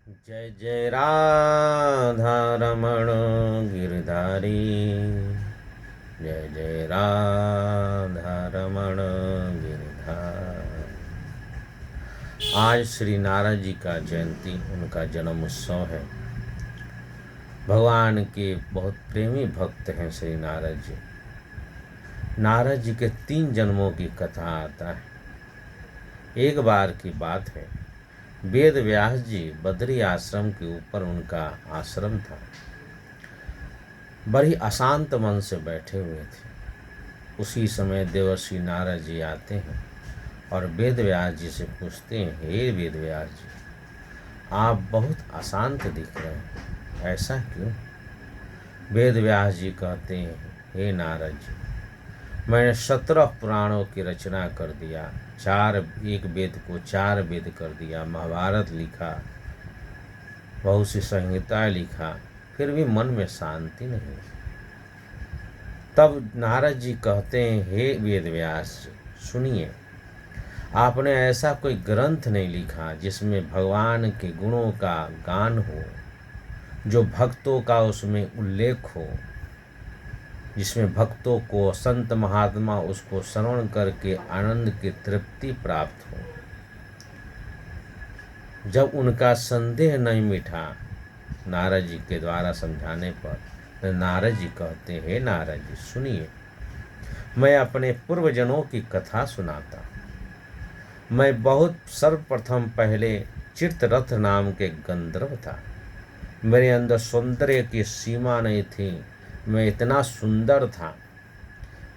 जय जय राधा रमण गिरधारी। जय जय राधा रमण गिरधारी। आज श्री नारद जी का जयंती, उनका जन्म उत्सव है। भगवान के बहुत प्रेमी भक्त हैं श्री नारद जी। नारद जी के 3 जन्मों की कथा आता है। एक बार की बात है, वेद व्यास जी बद्री आश्रम के ऊपर उनका आश्रम था। बड़ी अशांत मन से बैठे हुए थे। उसी समय देवर्षि नारद जी आते हैं और वेद व्यास जी से पूछते हैं, हे वेद व्यास जी, आप बहुत अशांत दिख रहे हैं, ऐसा क्यों? वेद व्यास जी कहते हैं, हे नारद जी, मैंने 17 पुराणों की रचना कर दिया, एक वेद को 4 वेद कर दिया, महाभारत लिखा, बहुत सी संहिताएं लिखा, फिर भी मन में शांति नहीं। तब नारद जी कहते हैं, हे वेद व्यास जी, सुनिए, आपने ऐसा कोई ग्रंथ नहीं लिखा जिसमें भगवान के गुणों का गान हो, जो भक्तों का उसमें उल्लेख हो, जिसमें भक्तों को संत महात्मा उसको श्रवण करके आनंद की तृप्ति प्राप्त हो। जब उनका संदेह नहीं मिटा नारद जी के द्वारा समझाने पर, तो नारद जी कहते हैं, हे नारद जी सुनिए, मैं अपने पूर्वजनों की कथा सुनाता। मैं बहुत सर्वप्रथम पहले चित्ररथ नाम के गंधर्व था। मेरे अंदर सौंदर्य की सीमा नहीं थी। मैं इतना सुंदर था।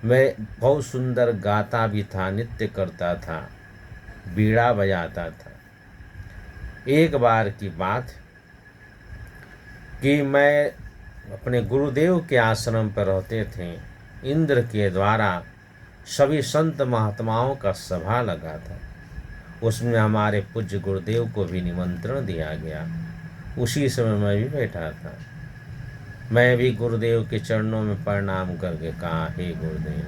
मैं बहुत सुंदर गाता भी था, नृत्य करता था, बीड़ा बजाता था। एक बार की बात कि मैं अपने गुरुदेव के आश्रम पर रहते थे। इंद्र के द्वारा सभी संत महात्माओं का सभा लगा था। उसमें हमारे पूज्य गुरुदेव को भी निमंत्रण दिया गया। उसी समय मैं भी बैठा था। मैं भी गुरुदेव के चरणों में प्रणाम करके कहा, हे गुरुदेव,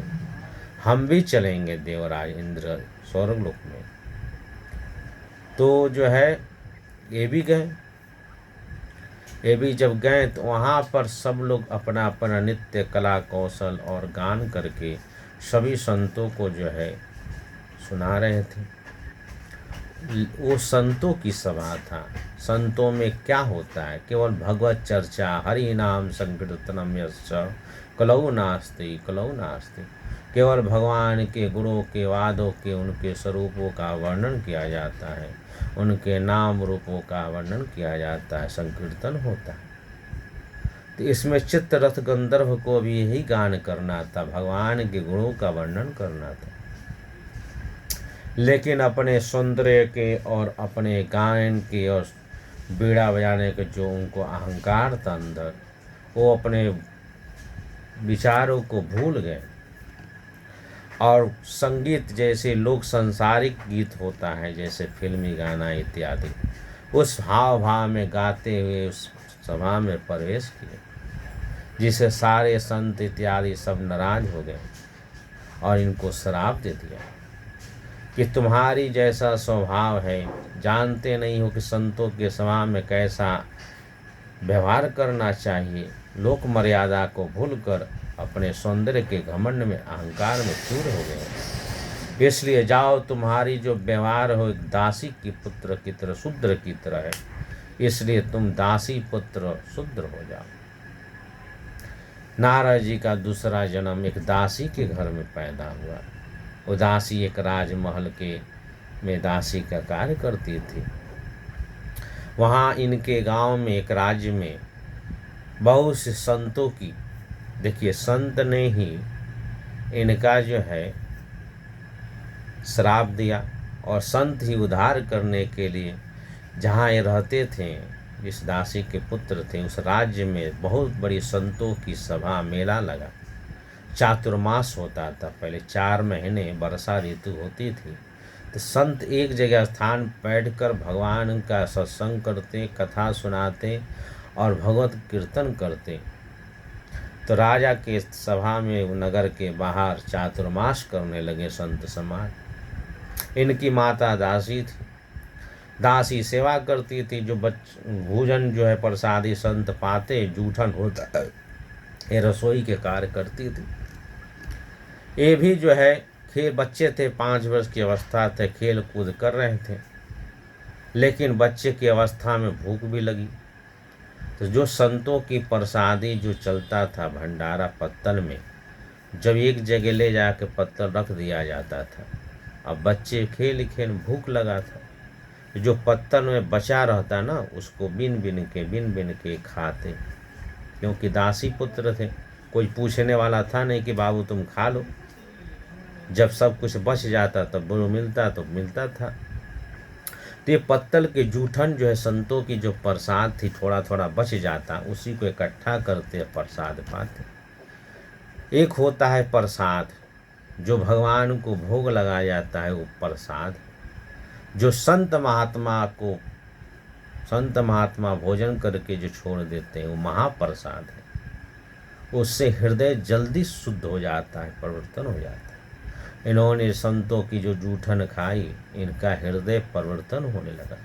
हम भी चलेंगे देवराज इंद्र स्वर्गलोक में। तो जो है ये भी गए। ये भी जब गए तो वहाँ पर सब लोग अपना अपना नित्य कला कौशल और गान करके सभी संतों को जो है सुना रहे थे। वो संतों की सभा था। संतों में क्या होता है? केवल भगवत चर्चा, हरि नाम संकीर्तनम यश्च कलौ नास्ति कलौ नास्ति। केवल भगवान के गुणों के, वादों के, उनके स्वरूपों का वर्णन किया जाता है, उनके नाम रूपों का वर्णन किया जाता है, संकीर्तन होता है। तो इसमें चित्ररथ गंधर्व को भी यही गान करना था, भगवान के गुणों का वर्णन करना था। लेकिन अपने सौंदर्य के और अपने गायन के और बीड़ा बजाने के जो उनको अहंकार था अंदर, वो अपने विचारों को भूल गए। और संगीत जैसे लोक संसारिक गीत होता है, जैसे फिल्मी गाना इत्यादि, उस हाव भाव में गाते हुए उस सभा में प्रवेश किए, जिसे सारे संत इत्यादि सब नाराज हो गए और इनको श्राप दे दिया कि तुम्हारी जैसा स्वभाव है, जानते नहीं हो कि संतों के सभा में कैसा व्यवहार करना चाहिए। लोक मर्यादा को भूलकर अपने सौंदर्य के घमंड में, अहंकार में चूर हो गए। इसलिए जाओ, तुम्हारी जो व्यवहार हो एक दासी की पुत्र की तरह, शूद्र की तरह है, इसलिए तुम दासी पुत्र शूद्र हो जाओ। नारद जी का दूसरा जन्म एक दासी के घर में पैदा हुआ। वो दासी एक राजमहल के में दासी का कार्य करती थी। वहाँ इनके गांव में, एक राज्य में, बहुत से संतों की, देखिए संत ने ही इनका जो है श्राप दिया, और संत ही उद्धार करने के लिए जहाँ ये रहते थे, जिस दासी के पुत्र थे, उस राज्य में बहुत बड़ी संतों की सभा, मेला लगा। चातुर्मास होता था। पहले 4 महीने वर्षा ऋतु होती थी, तो संत एक जगह स्थान बैठकर भगवान का सत्संग करते, कथा सुनाते और भगवत कीर्तन करते। तो राजा के सभा में नगर के बाहर चातुर्मास करने लगे संत समाज। इनकी माता दासी थी। दासी सेवा करती थी, जो भोजन जो है प्रसादी संत पाते, जूठन होता है, ये रसोई के कार्य करती थी। ये भी जो है खेल, बच्चे थे, 5 वर्ष की अवस्था थे, खेल कूद कर रहे थे, लेकिन बच्चे की अवस्था में भूख भी लगी। तो जो संतों की प्रसादी जो चलता था भंडारा पत्तल में, जब एक जगह ले जाकर पत्तल रख दिया जाता था, अब बच्चे खेल खेल भूख लगा था, जो पत्तल में बचा रहता ना उसको बिन बिन के खाते, क्योंकि दासी पुत्र थे, कोई पूछने वाला था नहीं कि बाबू तुम खा लो। जब सब कुछ बच जाता तब वो मिलता तो मिलता था। तो ये पत्तल के जूठन जो है संतों की जो प्रसाद थी, थोड़ा थोड़ा बच जाता, उसी को इकट्ठा करते प्रसाद पाते। एक होता है प्रसाद जो भगवान को भोग लगाया जाता है, वो प्रसाद जो संत महात्मा भोजन करके जो छोड़ देते हैं वो महाप्रसाद है। उससे हृदय जल्दी शुद्ध हो जाता है, परिवर्तन हो जाता है। इन्होंने संतों की जो जूठन खाई, इनका हृदय परिवर्तन होने लगा।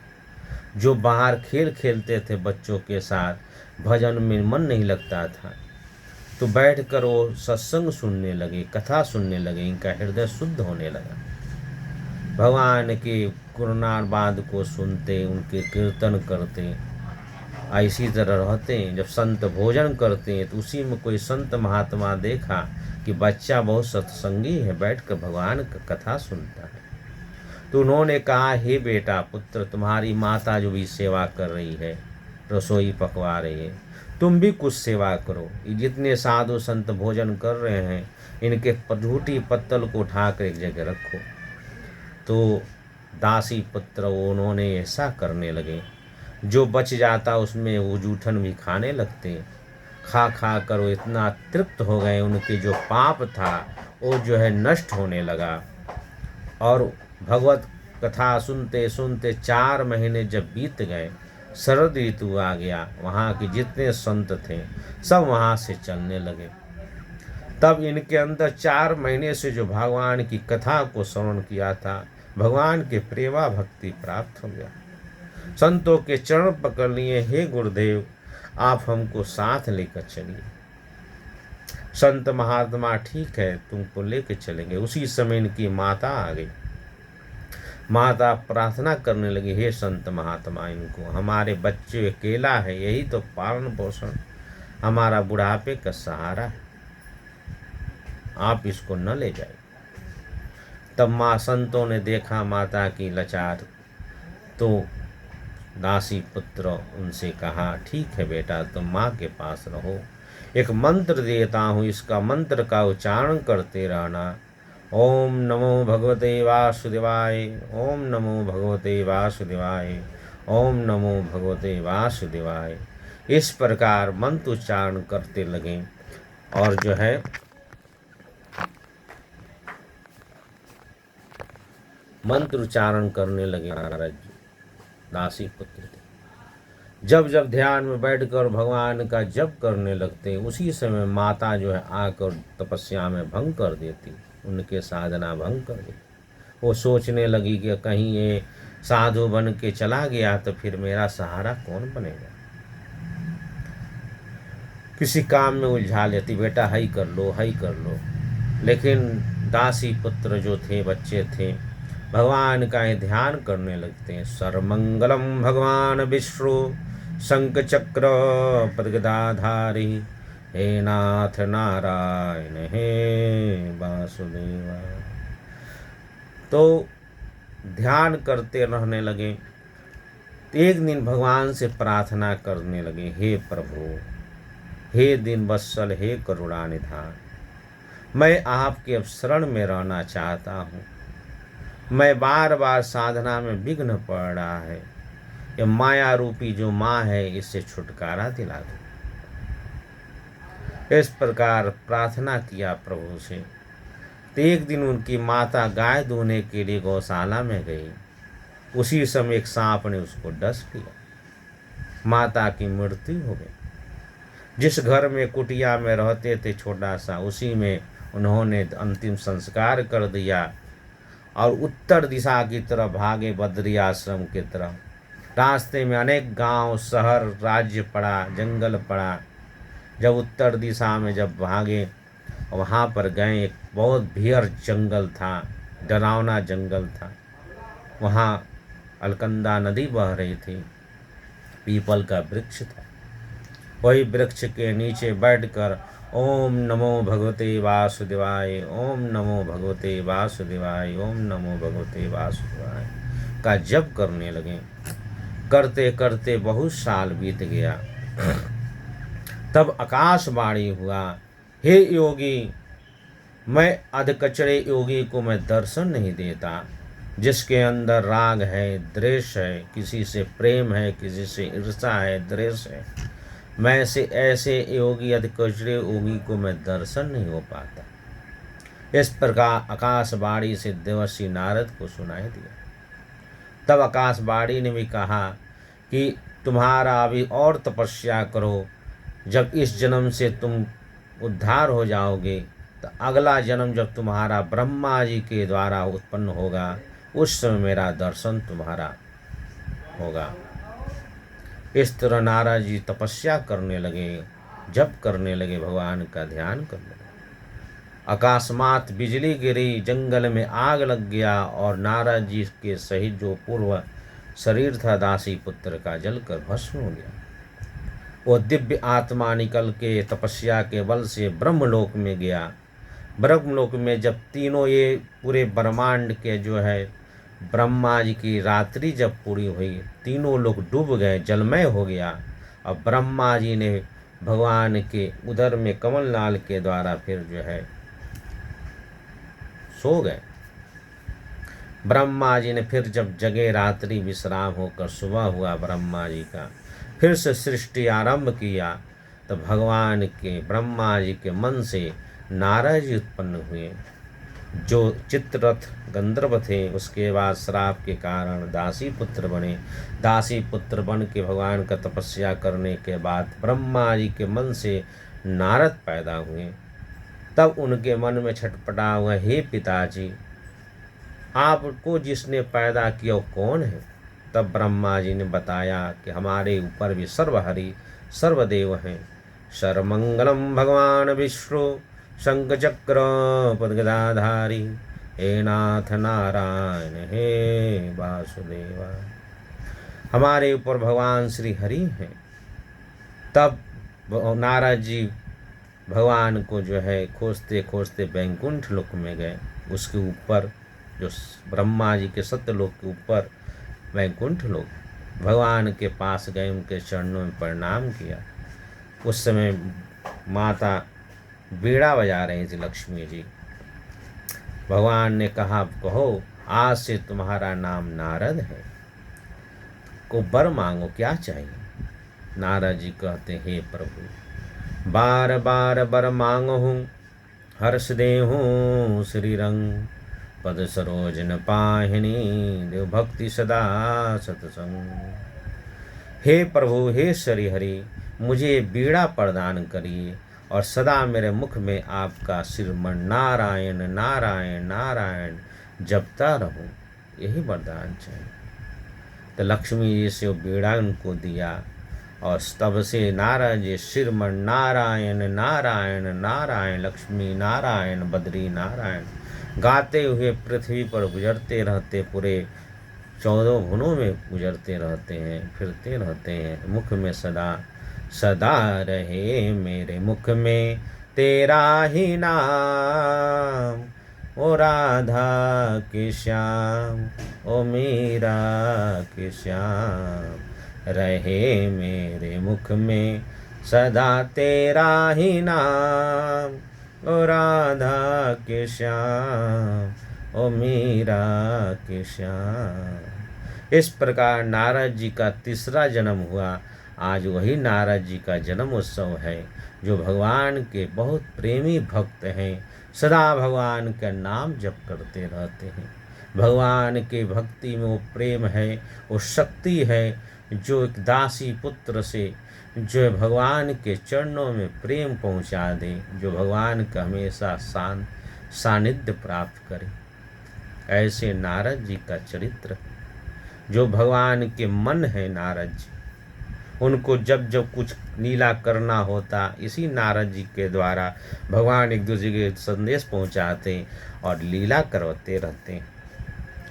जो बाहर खेल खेलते थे बच्चों के साथ, भजन में मन नहीं लगता था, तो बैठकर वो सत्संग सुनने लगे, कथा सुनने लगे, इनका हृदय शुद्ध होने लगा। भगवान के गुणानुवाद को सुनते, उनके कीर्तन करते, ऐसी तरह रहते हैं। जब संत भोजन करते हैं तो उसी में कोई संत महात्मा देखा कि बच्चा बहुत सत्संगी है, बैठकर भगवान का कथा सुनता है, तो उन्होंने कहा, हे बेटा पुत्र, तुम्हारी माता जो भी सेवा कर रही है, रसोई पकवा रही है, तुम भी कुछ सेवा करो। ये जितने साधु संत भोजन कर रहे हैं, इनके झूठी पत्तल को उठाकर एक जगह रखो। तो दासी पुत्र उन्होंने ऐसा करने लगे, जो बच जाता उसमें वो जूठन भी खाने लगते। खा खा कर वो इतना तृप्त हो गए, उनके जो पाप था वो जो है नष्ट होने लगा। और भगवत कथा सुनते सुनते 4 महीने जब बीत गए, शरद ऋतु आ गया, वहाँ के जितने संत थे सब वहाँ से चलने लगे। तब इनके अंदर 4 महीने से जो भगवान की कथा को श्रवण किया था, भगवान के प्रेमा भक्ति प्राप्त हो गया। संतों के चरण पकड़ लिए, हे गुरुदेव आप हमको साथ लेकर चलिए। संत महात्मा, ठीक है तुमको लेकर चलेंगे। उसी समय इनकी माता आ गई। माता प्रार्थना करने लगी, हे संत महात्मा, इनको, हमारे बच्चे अकेला है, यही तो पालन पोषण, हमारा बुढ़ापे का सहारा है, आप इसको न ले जाए। तब माँ संतों ने देखा माता की लाचार, तो दासी पुत्र उनसे कहा, ठीक है बेटा तुम माँ के पास रहो, एक मंत्र देता हूँ, इसका मंत्र का उच्चारण करते रहना। ओम नमो भगवते वासुदेवाय, ओम नमो भगवते वासुदेवाय, ओम नमो भगवते वासुदेवाय। इस प्रकार मंत्र उच्चारण करते लगे और जो है मंत्र उच्चारण करने लगे। महाराज दासी पुत्र थे, जब जब ध्यान में बैठकर भगवान का जप करने लगते, उसी समय माता जो है आकर तपस्या में भंग कर देती, उनके साधना भंग कर देती। वो सोचने लगी कि कहीं ये साधु बन के चला गया तो फिर मेरा सहारा कौन बनेगा। किसी काम में उलझा लेती, बेटा हई कर लो, हई कर लो। लेकिन दासी पुत्र जो थे, बच्चे थे, भगवान का ये ध्यान करने लगते हैं। सर्वमंगलम भगवान विष्णु शंख चक्र पद्गदाधारी, हे नाथ नारायण हे वासुदेवा। तो ध्यान करते रहने लगे। एक दिन भगवान से प्रार्थना करने लगे, हे प्रभु, हे दीन वत्सल, हे करुणानिधान, मैं आपके अब शरण में रहना चाहता हूँ। मैं बार बार साधना में विघ्न पड़ रहा है, ये माया रूपी जो माँ है इससे छुटकारा दिला दो। इस प्रकार प्रार्थना किया प्रभु से। तो एक दिन उनकी माता गाय धोने के लिए गौशाला में गई। उसी समय एक सांप ने उसको डस लिया, माता की मृत्यु हो गई। जिस घर में कुटिया में रहते थे छोटा सा, उसी में उन्होंने अंतिम संस्कार कर दिया और उत्तर दिशा की तरफ भागे, बद्री आश्रम की तरफ। रास्ते में अनेक गांव, शहर, राज्य पड़ा, जंगल पड़ा। जब उत्तर दिशा में जब भागे, वहाँ पर गए, एक बहुत भीड़ जंगल था, डरावना जंगल था। वहाँ अलकनंदा नदी बह रही थी, पीपल का वृक्ष था। वही वृक्ष के नीचे बैठकर ओम नमो भगवते वासुदेवाय, ओम नमो भगवते वासुदेवाय, ओम नमो भगवते वासुदेवाय का जप करने लगे। करते करते बहुत साल बीत गया। तब आकाशवाणी हुआ, हे योगी, मैं अधकचरे योगी को मैं दर्शन नहीं देता। जिसके अंदर राग है, द्वेष है, किसी से प्रेम है, किसी से ईर्ष्या है, द्वेष है, मैं से ऐसे योगी, अधकचरे योगी को मैं दर्शन नहीं हो पाता। इस प्रकार आकाशवाणी से देवर्षि नारद को सुनाई दिया। तब आकाशवाणी ने भी कहा कि तुम्हारा अभी और तपस्या करो। जब इस जन्म से तुम उद्धार हो जाओगे तो अगला जन्म जब तुम्हारा ब्रह्मा जी के द्वारा उत्पन्न होगा, उस समय मेरा दर्शन तुम्हारा होगा। इस तरह नारद जी तपस्या करने लगे, जप करने लगे, भगवान का ध्यान करने लगे। अकस्मात बिजली गिरी, जंगल में आग लग गया और नारद जी के सहित जो पूर्व शरीर था दासी पुत्र का जलकर भस्म हो गया। वो दिव्य आत्मा निकल के तपस्या के बल से ब्रह्मलोक में गया। ब्रह्मलोक में जब तीनों ये पूरे ब्रह्मांड के जो है ब्रह्मा जी की रात्रि जब पूरी हुई, तीनों लोग डूब गए, जलमय हो गया। अब ब्रह्मा जी ने भगवान के उदर में कमलनाल के द्वारा फिर जो है सो गए। ब्रह्मा जी ने फिर जब जगे, रात्रि विश्राम होकर सुबह हुआ ब्रह्मा जी का, फिर से सृष्टि आरंभ किया। तो भगवान के ब्रह्मा जी के मन से नारद जी उत्पन्न हुए, जो चित्ररथ गंधर्व थे। उसके बाद श्राप के कारण दासी पुत्र बने। दासी पुत्र बन के भगवान का तपस्या करने के बाद ब्रह्मा जी के मन से नारद पैदा हुए। तब उनके मन में छटपटा हुआ, हे पिताजी, आपको जिसने पैदा किया वो कौन है? तब ब्रह्मा जी ने बताया कि हमारे ऊपर भी सर्वहरि सर्वदेव हैं। सर्वमंगलम भगवान विष्णु शंख चक्र पद्गदाधारी, हे नाथ नारायण हे वासुदेवा। हमारे ऊपर भगवान श्री हरि हैं। तब नारद जी भगवान को जो है खोजते खोजते वैकुंठ लोक में गए। उसके ऊपर जो ब्रह्मा जी के सत्यलोक के ऊपर वैकुंठ लोक, भगवान के पास गए, उनके चरणों में प्रणाम किया। उस समय माता बीड़ा बजा रही थी, लक्ष्मी जी। भगवान ने कहा, कहो आज से तुम्हारा नाम नारद है, को वर मांगो, क्या चाहिए? नारद जी कहते, हे प्रभु, बार बार वर मांगहूँ, हर्ष देहूँ श्री रंग, पद सरोजन पाहिनी, देव भक्ति सदा सतसंग। हे प्रभु, हे श्री हरि, मुझे बीड़ा प्रदान करिए और सदा मेरे मुख में आपका श्रीमन नारायण नारायण नारायण जपता रहूं, यही वरदान चाहिए। तो लक्ष्मी जी से वो बीड़ा उनको दिया और तब से नारद जी श्रीमन नारायण नारायण नारायण लक्ष्मी नारायण बद्री नारायण गाते हुए पृथ्वी पर गुजरते रहते, पूरे 14 भुवनों में गुजरते रहते हैं, फिरते रहते हैं। मुख में सदा सदा रहे मेरे मुख में तेरा ही नाम, ओ राधा के श्याम, ओ मीरा के श्याम, रहे मेरे मुख में सदा तेरा ही नाम, ओ राधा के श्याम, ओ मीरा के श्याम। इस प्रकार नारद जी का तीसरा जन्म हुआ। आज वही नारद जी का जन्म उत्सव है, जो भगवान के बहुत प्रेमी भक्त हैं, सदा भगवान का नाम जप करते रहते हैं। भगवान के भक्ति में वो प्रेम है, वो शक्ति है, जो एक दासी पुत्र से जो भगवान के चरणों में प्रेम पहुंचा दे, जो भगवान का हमेशा सानिध्य प्राप्त करे। ऐसे नारद जी का चरित्र, जो भगवान के मन है नारद जी, उनको जब जब कुछ लीला करना होता इसी नारद जी के द्वारा भगवान एक दूसरे के संदेश पहुंचाते और लीला करवाते रहते।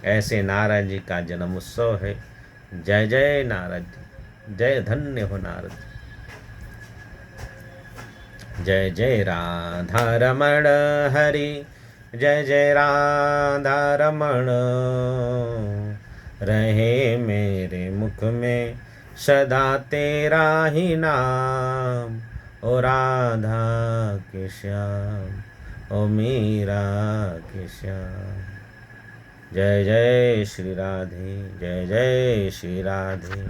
ऐसे नारद जी का जन्म उत्सव है। जय जय नारद जी, जय धन्य हो नारद। जय जय राधा रमण हरि, जय जय राधा रमण, रहे मेरे मुख में सदा तेरा ही नाम। ओ राधा के श्याम, ओ मीरा के श्याम। जय जय श्री राधे, जय जय श्री राधे।